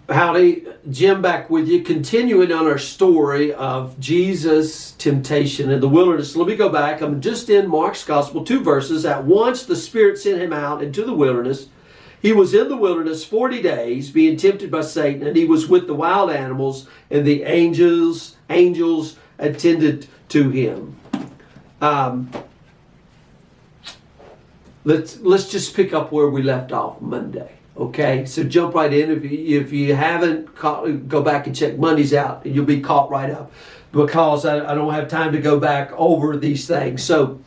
Howdy, Jim back with you, continuing on our story of Jesus' temptation in the wilderness. Let me go back. I'm just in Mark's Gospel, 2 verses. At once the Spirit sent him out into the wilderness. He was in the wilderness 40 days, being tempted by Satan, and he was with the wild animals, and the angels attended to him. Let's just pick up where we left off Monday. Okay, so jump right in. If you haven't go back and check Mondays out, and you'll be caught right up, because I don't have time to go back over these things. So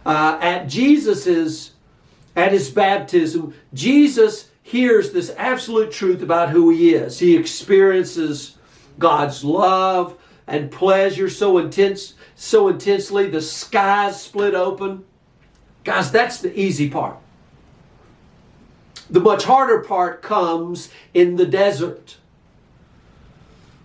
at his baptism, Jesus hears this absolute truth about who he is. He experiences God's love and pleasure so intensely the skies split open. Guys, that's the easy part. The much harder part comes in the desert,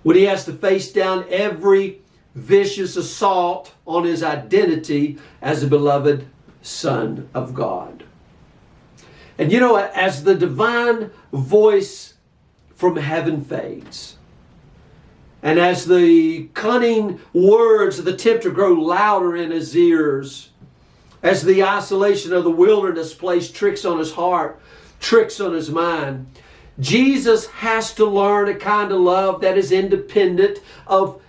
when he has to face down every vicious assault on his identity as a beloved Son of God. And you know, as the divine voice from heaven fades, and as the cunning words of the tempter grow louder in his ears, as the isolation of the wilderness plays tricks on his heart, tricks on his mind, Jesus has to learn a kind of love that is independent of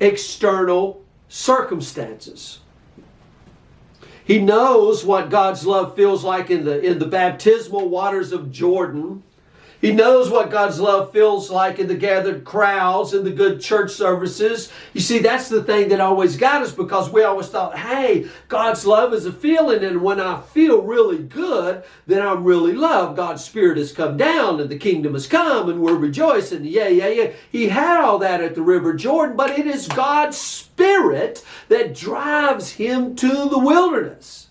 external circumstances. He knows what God's love feels like in the baptismal waters of Jordan. He knows what God's love feels like in the gathered crowds and the good church services. You see, that's the thing that always got us, because we always thought, hey, God's love is a feeling, and when I feel really good, then I'm really loved. God's Spirit has come down, and the kingdom has come, and we're rejoicing. Yeah. He had all that at the River Jordan, but it is God's Spirit that drives him to the wilderness.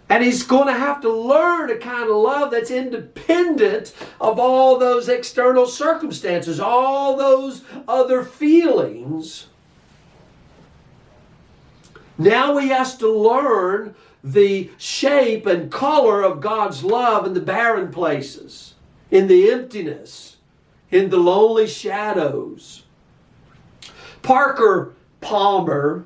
And he's going to have to learn a kind of love that's independent of all those external circumstances, all those other feelings. Now he has to learn the shape and color of God's love in the barren places, in the emptiness, in the lonely shadows. Parker Palmer,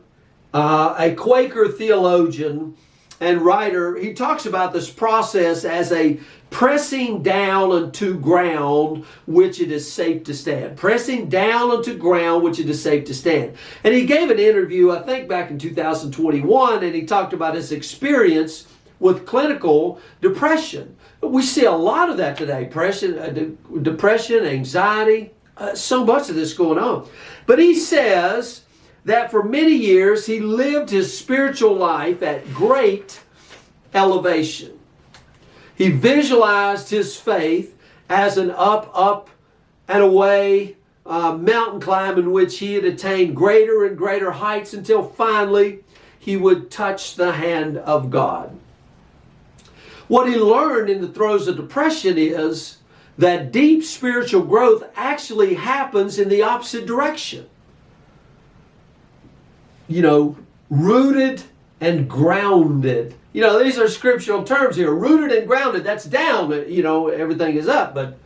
a Quaker theologian and writer, he talks about this process as a pressing down unto ground which it is safe to stand. Pressing down unto ground which it is safe to stand. And he gave an interview, I think back in 2021, and he talked about his experience with clinical depression. We see a lot of that today. Depression, anxiety, so much of this going on. But he says that for many years he lived his spiritual life at great elevation. He visualized his faith as an up and away mountain climb in which he had attained greater and greater heights until finally he would touch the hand of God. What he learned in the throes of depression is that deep spiritual growth actually happens in the opposite direction. You know, rooted and grounded. You know, these are scriptural terms here. Rooted and grounded, that's down. You know, everything is up. But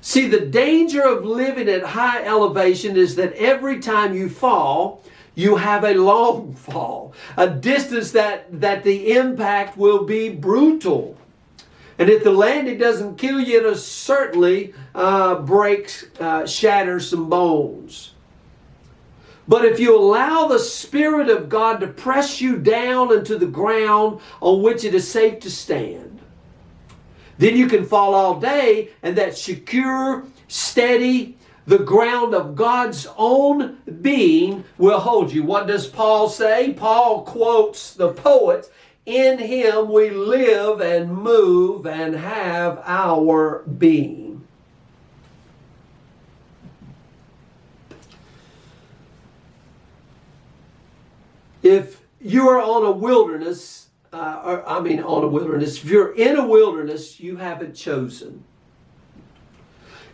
see, the danger of living at high elevation is that every time you fall, you have a long fall. A distance that the impact will be brutal. And if the landing doesn't kill you, it'll certainly shatter some bones. But if you allow the Spirit of God to press you down into the ground on which it is safe to stand, then you can fall all day, and that secure, steady, the ground of God's own being will hold you. What does Paul say? Paul quotes the poet, "In him we live and move and have our being." If you are on a wilderness, if you're in a wilderness you haven't chosen,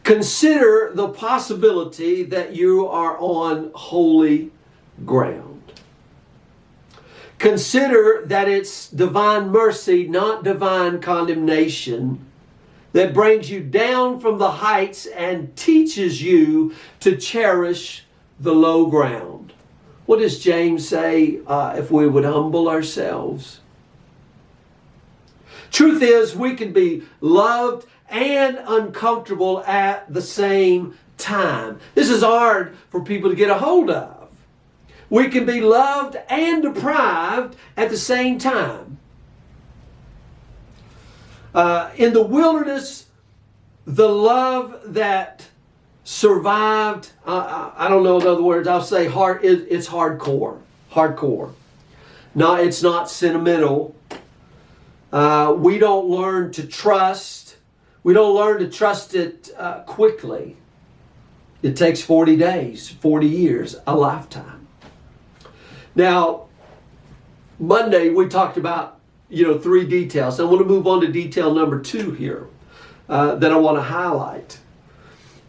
consider the possibility that you are on holy ground. Consider that it's divine mercy, not divine condemnation, that brings you down from the heights and teaches you to cherish the low ground. What does James say? If we would humble ourselves. Truth is, we can be loved and uncomfortable at the same time. This is hard for people to get a hold of. We can be loved and deprived at the same time. In the wilderness, the love that survived, I don't know in other words, I'll say it's hardcore. Hardcore. No, it's not sentimental. We don't learn to trust. We don't learn to trust it quickly. It takes 40 days, 40 years, a lifetime. Now, Monday we talked about, 3 details. I want to move on to detail number 2 here that I want to highlight.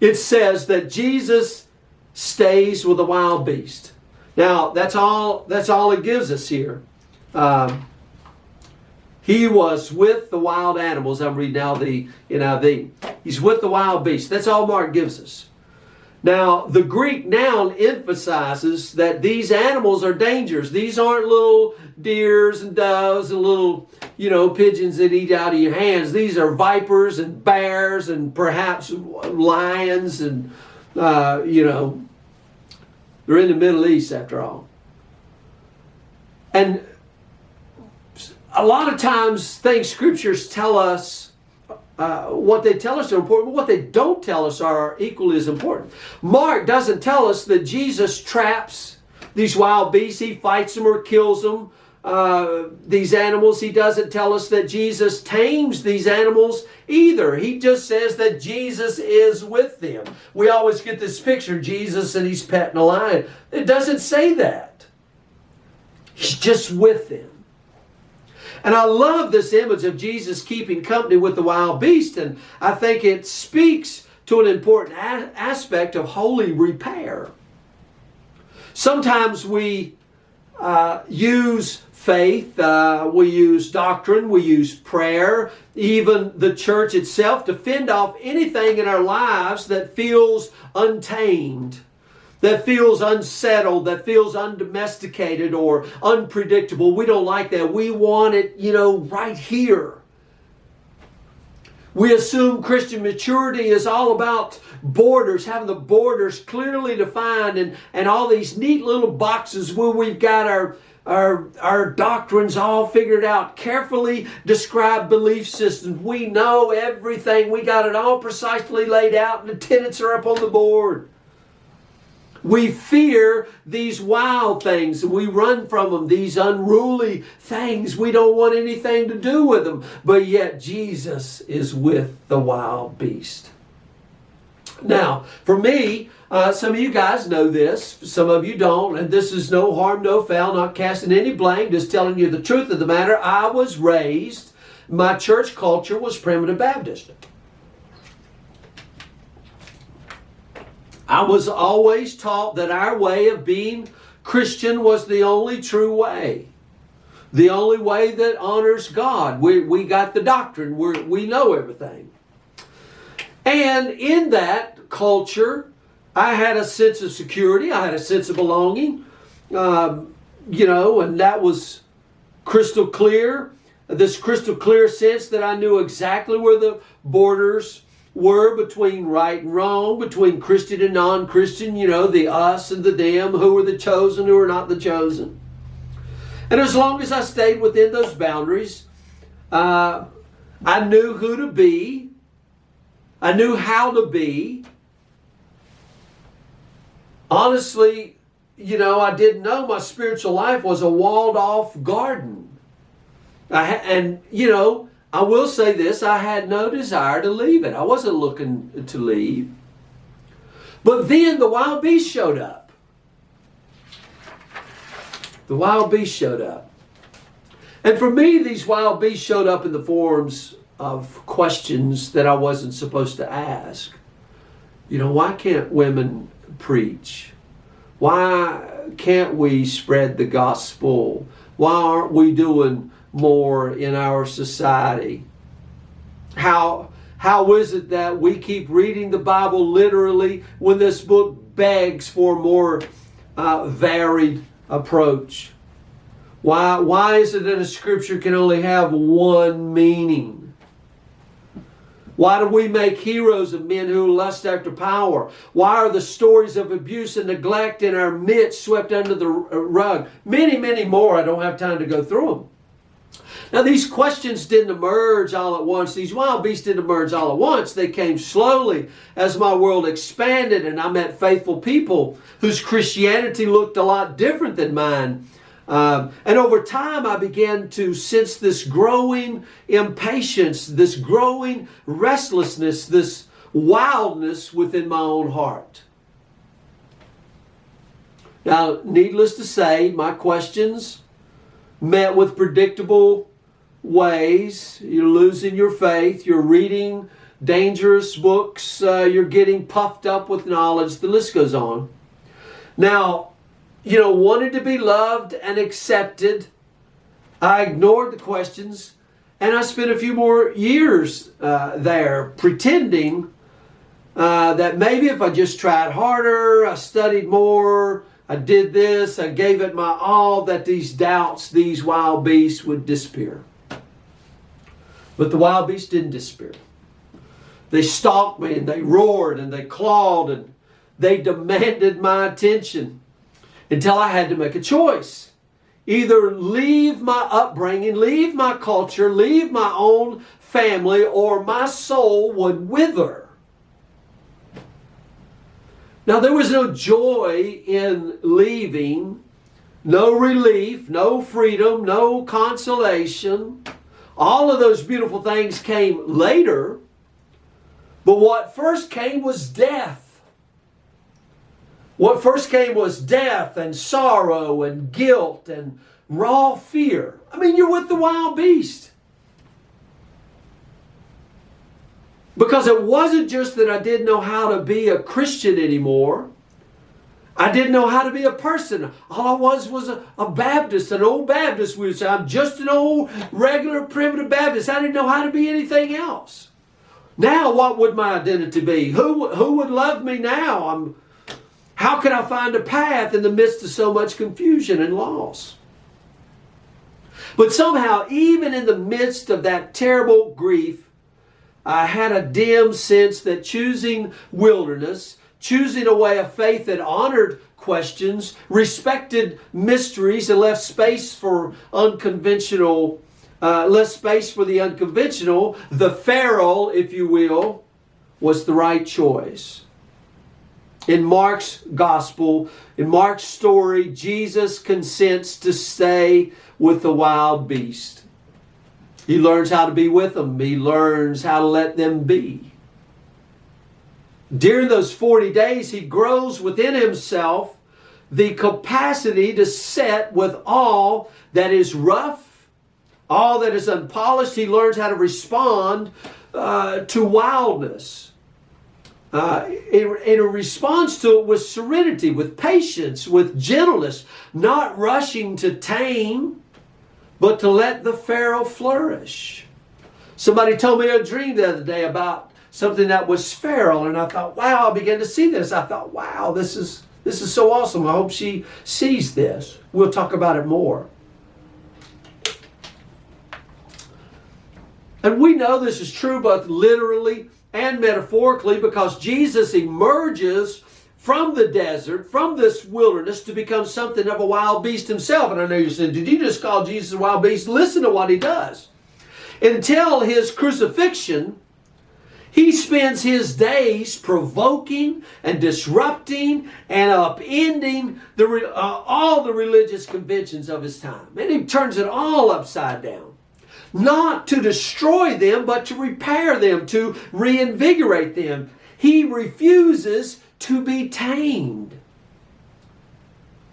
It says that Jesus stays with the wild beast. Now, that's all it gives us here. He was with the wild animals. I'm reading now the NIV. He's with the wild beast. That's all Mark gives us. Now, the Greek noun emphasizes that these animals are dangerous. These aren't little deers and doves and little, pigeons that eat out of your hands. These are vipers and bears and perhaps lions and, they're in the Middle East after all. And a lot of times things scriptures tell us, what they tell us are important, but what they don't tell us are equally as important. Mark doesn't tell us that Jesus traps these wild beasts. He fights them or kills them, these animals. He doesn't tell us that Jesus tames these animals either. He just says that Jesus is with them. We always get this picture, Jesus and he's petting a lion. It doesn't say that. He's just with them. And I love this image of Jesus keeping company with the wild beast. And I think it speaks to an important aspect of holy repair. Sometimes we use faith, we use doctrine, we use prayer, even the church itself to fend off anything in our lives that feels untamed, that feels unsettled, that feels undomesticated or unpredictable. We don't like that. We want it, right here. We assume Christian maturity is all about borders, having the borders clearly defined and all these neat little boxes where we've got our doctrines all figured out, carefully described belief systems. We know everything. We got it all precisely laid out and the tenets are up on the board. We fear these wild things and we run from them, these unruly things. We don't want anything to do with them. But yet Jesus is with the wild beast. Now, for me, some of you guys know this, some of you don't, and this is no harm, no foul, not casting any blame, just telling you the truth of the matter. I was raised, my church culture was Primitive Baptist. I was always taught that our way of being Christian was the only true way. The only way that honors God. We got the doctrine. We know everything. And in that culture, I had a sense of security. I had a sense of belonging. And that was crystal clear. This crystal clear sense that I knew exactly where the borders were between right and wrong, between Christian and non-Christian, the us and the them, who were the chosen, who were not the chosen. And as long as I stayed within those boundaries, I knew who to be. I knew how to be. Honestly, I didn't know my spiritual life was a walled-off garden. I will say this, I had no desire to leave it. I wasn't looking to leave. But then the wild beast showed up. The wild beast showed up. And for me, these wild beasts showed up in the forms of questions that I wasn't supposed to ask. Why can't women preach? Why can't we spread the gospel? Why aren't we doing more in our society? How How is it that we keep reading the Bible literally when this book begs for a more varied approach? Why is it that a scripture can only have one meaning? Why do we make heroes of men who lust after power? Why are the stories of abuse and neglect in our midst swept under the rug? Many, many more. I don't have time to go through them. Now, these questions didn't emerge all at once. These wild beasts didn't emerge all at once. They came slowly as my world expanded and I met faithful people whose Christianity looked a lot different than mine. And over time, I began to sense this growing impatience, this growing restlessness, this wildness within my own heart. Now, needless to say, my questions met with predictable ways. You're losing your faith. You're reading dangerous books. You're getting puffed up with knowledge. The list goes on. Now, wanted to be loved and accepted, I ignored the questions, and I spent a few more years there pretending that maybe if I just tried harder, I studied more, I did this, I gave it my all, that these doubts, these wild beasts would disappear. But the wild beasts didn't disappear. They stalked me and they roared and they clawed and they demanded my attention until I had to make a choice. Either leave my upbringing, leave my culture, leave my own family, or my soul would wither. Now, there was no joy in leaving, no relief, no freedom, no consolation. All of those beautiful things came later, but what first came was death. What first came was death and sorrow and guilt and raw fear. I mean, you're with the wild beast. Because it wasn't just that I didn't know how to be a Christian anymore. I didn't know how to be a person. All I was a Baptist, an old Baptist. We would say, I'm just an old, regular, primitive Baptist. I didn't know how to be anything else. Now, what would my identity be? Who would love me now? How can I find a path in the midst of so much confusion and loss? But somehow, even in the midst of that terrible grief, I had a dim sense that choosing wilderness, choosing a way of faith that honored questions, respected mysteries, and left space for unconventional, less space for the unconventional, the feral, if you will, was the right choice. In Mark's gospel, in Mark's story, Jesus consents to stay with the wild beast. He learns how to be with them. He learns how to let them be. During those 40 days, he grows within himself the capacity to set with all that is rough, all that is unpolished. He learns how to respond to wildness. In a response to it with serenity, with patience, with gentleness, not rushing to tame, but to let the feral flourish. Somebody told me a dream the other day about something that was feral, and I thought, wow, I began to see this. I thought, wow, this is so awesome. I hope she sees this. We'll talk about it more. And we know this is true both literally and metaphorically, because Jesus emerges from the desert, from this wilderness, to become something of a wild beast himself. And I know you're saying, did you just call Jesus a wild beast? Listen to what he does. Until his crucifixion, he spends his days provoking and disrupting and upending all the religious conventions of his time. And he turns it all upside down. Not to destroy them, but to repair them, to reinvigorate them. He refuses to be tamed.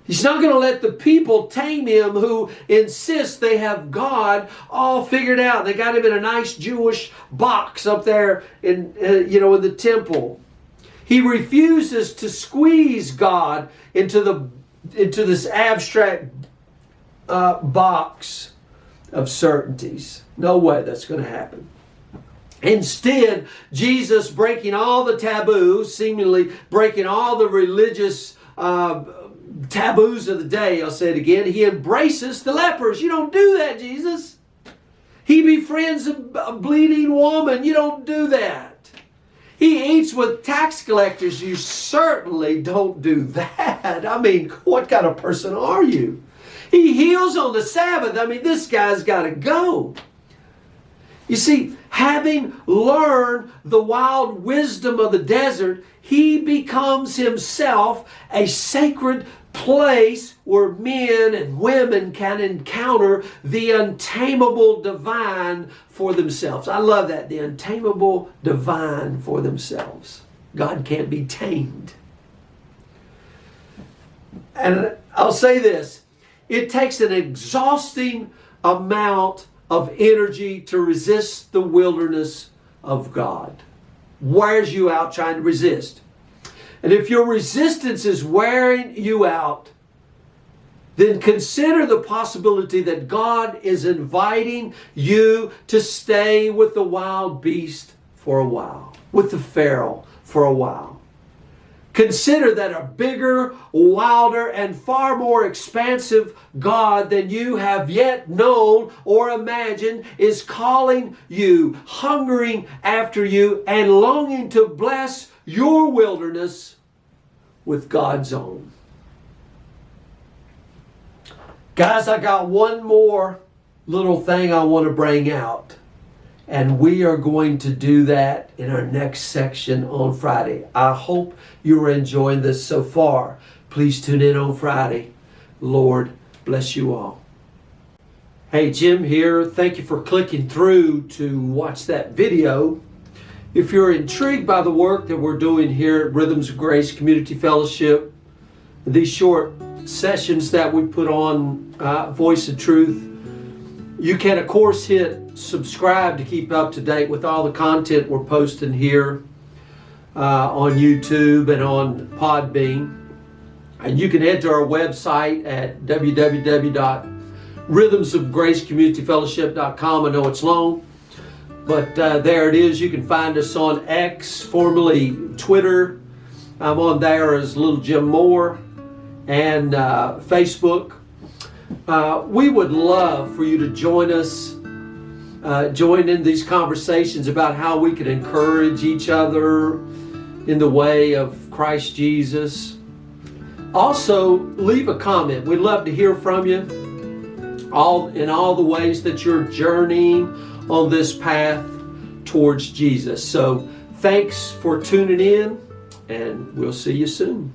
He's not going to let the people tame him who insist they have God all figured out. They got him in a nice Jewish box up there in the temple. He refuses to squeeze God into this abstract box of certainties. No way that's going to happen. Instead, Jesus, breaking all the taboos, seemingly breaking all the religious taboos of the day, I'll say it again, he embraces the lepers. You don't do that, Jesus. He befriends a bleeding woman. You don't do that. He eats with tax collectors. You certainly don't do that. I mean, what kind of person are you? He heals on the Sabbath. I mean, this guy's got to go. You see, having learned the wild wisdom of the desert, he becomes himself a sacred place where men and women can encounter the untamable divine for themselves. I love that, the untamable divine for themselves. God can't be tamed. And I'll say this, it takes an exhausting amount of energy to resist the wilderness of God. Wears you out trying to resist. And if your resistance is wearing you out, then consider the possibility that God is inviting you to stay with the wild beast for a while, with the Pharaoh for a while. Consider that a bigger, wilder, and far more expansive God than you have yet known or imagined is calling you, hungering after you, and longing to bless your wilderness with God's own. Guys, I got one more little thing I want to bring out. And we are going to do that in our next section on Friday. I hope you are enjoying this so far. Please tune in on Friday. Lord bless you all. Hey, Jim here. Thank you for clicking through to watch that video. If you're intrigued by the work that we're doing here at Rhythms of Grace Community Fellowship, these short sessions that we put on Voice of Truth, you can, of course, hit subscribe to keep up to date with all the content we're posting here on YouTube and on Podbean. And you can head to our website at www.rhythmsofgracecommunityfellowship.com. I know it's long, but there it is. You can find us on X, formerly Twitter. I'm on there as Little Jim Moore, and Facebook. We would love for you to join us, join in these conversations about how we can encourage each other in the way of Christ Jesus. Also, leave a comment. We'd love to hear from you in all the ways that you're journeying on this path towards Jesus. So thanks for tuning in, and we'll see you soon.